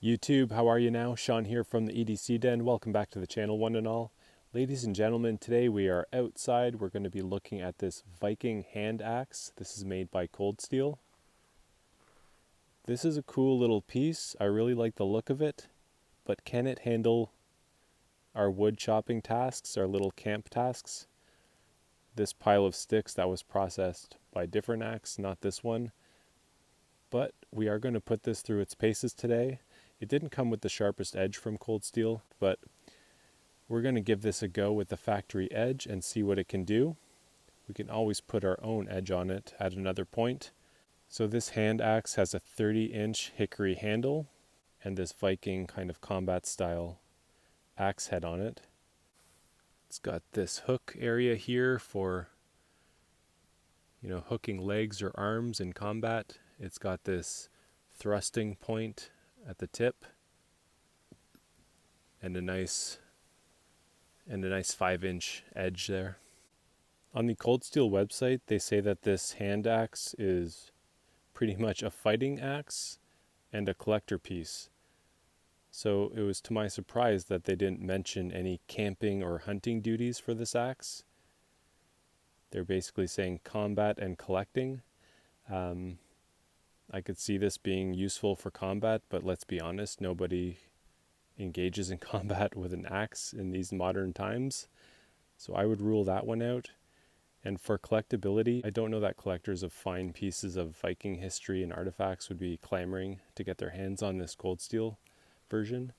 YouTube, how are you now? Sean here from the EDC Den. Welcome back to the channel, one and all. Ladies and gentlemen, today we are outside. We're going to be looking at this Viking Hand Axe. This is made by Cold Steel. This is a cool little piece. I really like the look of it, but can it handle our wood chopping tasks, our little camp tasks? This pile of sticks that was processed by a different axe, not this one. But we are going to put this through its paces today. It didn't come with the sharpest edge from Cold Steel, but we're going to give this a go with the factory edge and see what it can do. We can always put our own edge on it at another point. So this hand axe has a 30-inch hickory handle and this Viking kind of combat style axe head on it. It's got this hook area here for, hooking legs or arms in combat. It's got this thrusting point at the tip and a nice 5-inch edge there. On the Cold Steel website, they say that this hand axe is pretty much a fighting axe and a collector piece. So it was to my surprise that they didn't mention any camping or hunting duties for this axe. They're basically saying combat and collecting. I could see this being useful for combat, but let's be honest, nobody engages in combat with an axe in these modern times. So I would rule that one out. And for collectability, I don't know that collectors of fine pieces of Viking history and artifacts would be clamoring to get their hands on this Cold Steel version.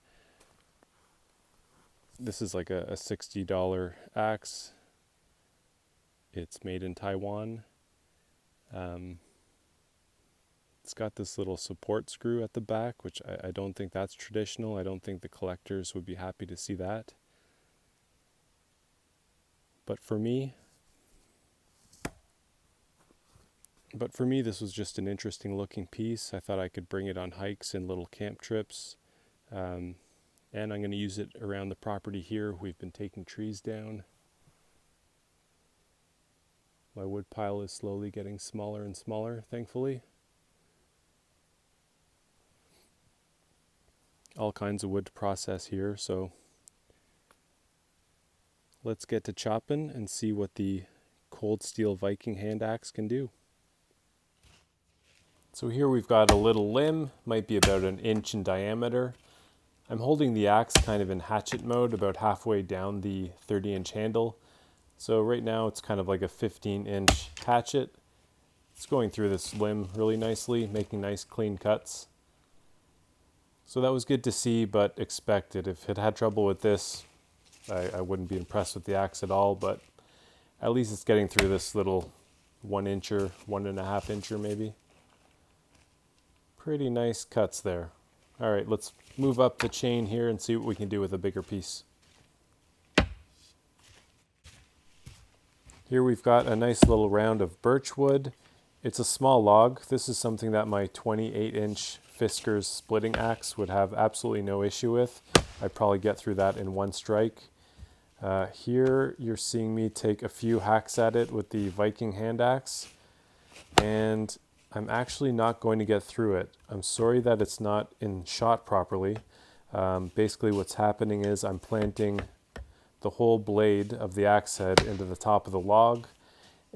This is like a $60 axe. It's made in Taiwan. It's got this little support screw at the back, which I don't think that's traditional. I don't think the collectors would be happy to see that. But for me, this was just an interesting looking piece. I thought I could bring it on hikes and little camp trips. And I'm going to use it around the property here. We've been taking trees down. My wood pile is slowly getting smaller and smaller, thankfully. All kinds of wood to process here, so let's get to chopping and see what the Cold Steel Viking Hand Axe can do. So here we've got a little limb, might be about 1 inch in diameter. I'm holding the axe kind of in hatchet mode, about halfway down the 30-inch handle. So right now it's kind of like a 15-inch hatchet. It's going through this limb really nicely, making nice clean cuts. So that was good to see, but expected. If it had trouble with this, I wouldn't be impressed with the axe at all, but at least it's getting through this little 1-incher, 1.5-incher maybe. Pretty nice cuts there. All right, let's move up the chain here and see what we can do with a bigger piece. Here we've got a nice little round of birch wood. It's a small log. This is something that my 28-inch Fisker's splitting axe would have absolutely no issue with. I'd probably get through that in one strike. Here you're seeing me take a few hacks at it with the Viking Hand Axe, and I'm actually not going to get through it. I'm sorry that it's not in shot properly. Basically what's happening is I'm planting the whole blade of the axe head into the top of the log,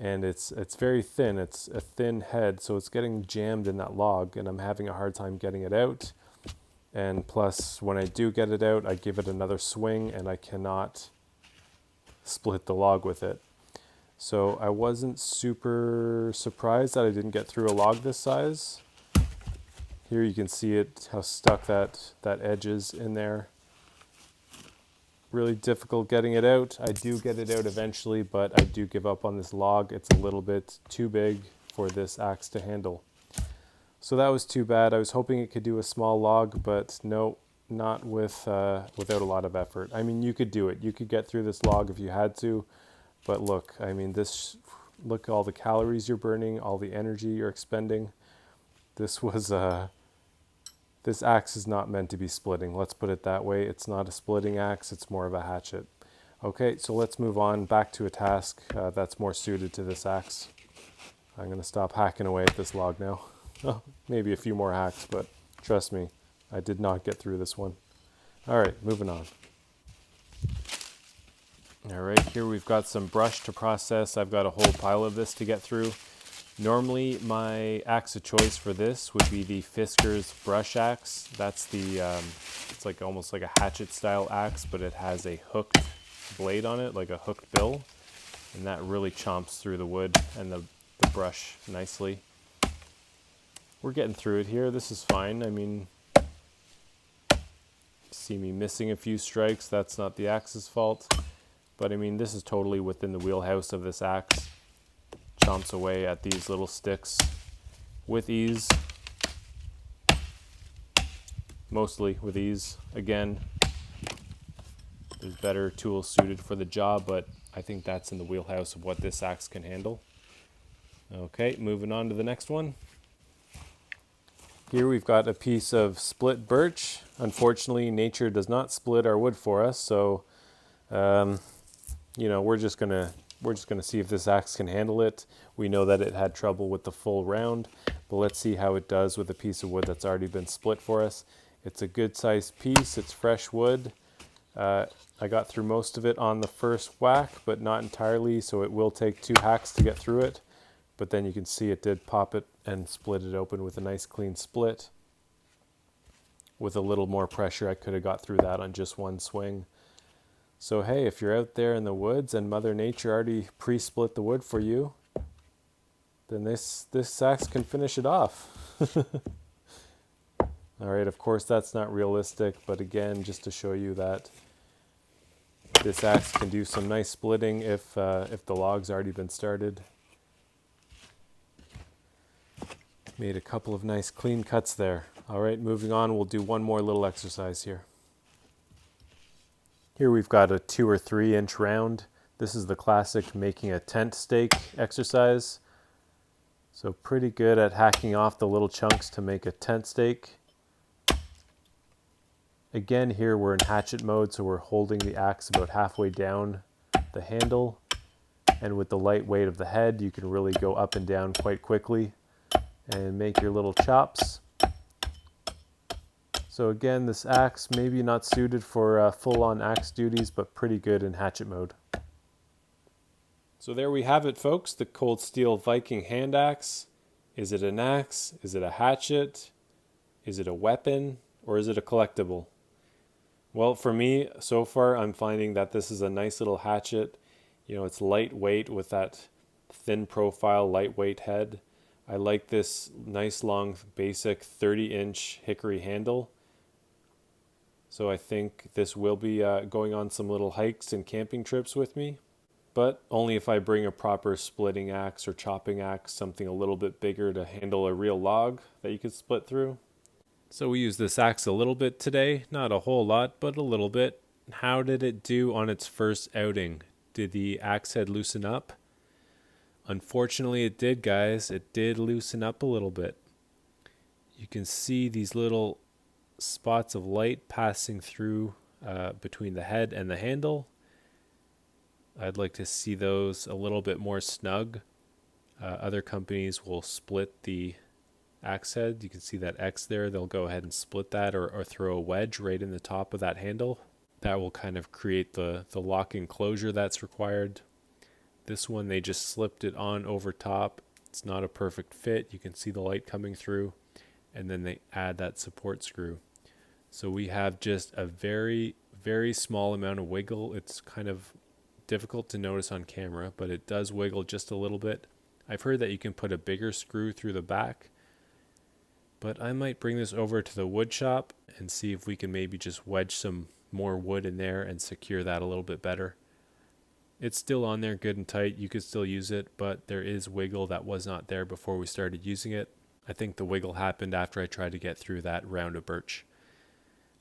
and it's very thin. It's a thin head, so it's getting jammed in that log, and I'm having a hard time getting it out. And plus, when I do get it out, I give it another swing, and I cannot split the log with it. So I wasn't super surprised that I didn't get through a log this size. Here you can see it, how stuck that edge is in there. Really difficult getting it out. I do get it out eventually, but I do give up on this log. It's a little bit too big for this axe to handle. So that was too bad. I was hoping it could do a small log, but no, not without a lot of effort. I mean, you could do it. You could get through this log if you had to, but look, I mean, look at all the calories you're burning, all the energy you're expending. This axe is not meant to be splitting, let's put it that way. It's not a splitting axe, it's more of a hatchet. Okay, so let's move on back to a task that's more suited to this axe. I'm going to stop hacking away at this log now. Maybe a few more hacks, but trust me, I did not get through this one. All right, moving on. All right, here we've got some brush to process. I've got a whole pile of this to get through. Normally, my axe of choice for this would be the Fisker's brush axe. That's the, it's like almost like a hatchet style axe, but it has a hooked blade on it, like a hooked bill. And that really chomps through the wood and the brush nicely. We're getting through it here. This is fine. I mean, see me missing a few strikes. That's not the axe's fault. But I mean, this is totally within the wheelhouse of this axe. Chomps away at these little sticks with ease. Mostly with ease. Again, there's better tools suited for the job, but I think that's in the wheelhouse of what this axe can handle. Okay, moving on to the next one. Here we've got a piece of split birch. Unfortunately, nature does not split our wood for us, so you know, we're just gonna see if this axe can handle it. We know that it had trouble with the full round, but let's see how it does with a piece of wood that's already been split for us. It's a good sized piece. It's fresh wood. I got through most of it on the first whack, but not entirely, so it will take 2 hacks to get through it. But then you can see it did pop it and split it open with a nice clean split. With a little more pressure, I could have got through that on just one swing. So hey, if you're out there in the woods and Mother Nature already pre-split the wood for you, then this axe can finish it off. All right, of course that's not realistic, but again, just to show you that this axe can do some nice splitting if the log's already been started. Made a couple of nice clean cuts there. All right, moving on, we'll do one more little exercise here. Here we've got a 2 or 3 inch round. This is the classic making a tent stake exercise. So pretty good at hacking off the little chunks to make a tent stake. Again, here we're in hatchet mode, so we're holding the axe about halfway down the handle. And with the light weight of the head, you can really go up and down quite quickly and make your little chops. So again, this axe maybe not suited for full-on axe duties, but pretty good in hatchet mode. So there we have it, folks, the Cold Steel Viking Hand Axe. Is it an axe? Is it a hatchet? Is it a weapon? Or is it a collectible? Well, for me, so far, I'm finding that this is a nice little hatchet. You know, it's lightweight with that thin profile, lightweight head. I like this nice long basic 30-inch hickory handle. So I think this will be going on some little hikes and camping trips with me. But only if I bring a proper splitting axe or chopping axe, something a little bit bigger to handle a real log that you could split through. So we used this axe a little bit today, not a whole lot, but a little bit. How did it do on its first outing? Did the axe head loosen up? Unfortunately it did, guys. It did loosen up a little bit. You can see these little spots of light passing through between the head and the handle. I'd like to see those a little bit more snug. Other companies will split the axe head. You can see that X there. They'll go ahead and split that or throw a wedge right in the top of that handle. That will kind of create the locking closure that's required. This one, they just slipped it on over top. It's not a perfect fit. You can see the light coming through, and then they add that support screw. So we have just a very, very small amount of wiggle. It's kind of difficult to notice on camera, but it does wiggle just a little bit. I've heard that you can put a bigger screw through the back, but I might bring this over to the wood shop and see if we can maybe just wedge some more wood in there and secure that a little bit better. It's still on there good and tight. You could still use it, but there is wiggle that was not there before we started using it. I think the wiggle happened after I tried to get through that round of birch.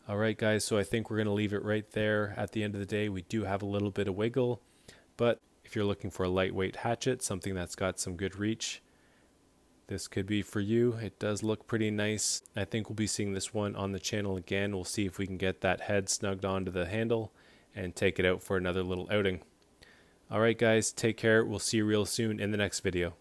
All right, guys, so I think we're going to leave it right there. At the end of the day, we do have a little bit of wiggle, but if you're looking for a lightweight hatchet, something that's got some good reach, this could be for you. It does look pretty nice. I think we'll be seeing this one on the channel again. We'll see if we can get that head snugged onto the handle and take it out for another little outing. All right, guys, take care. We'll see you real soon in the next video.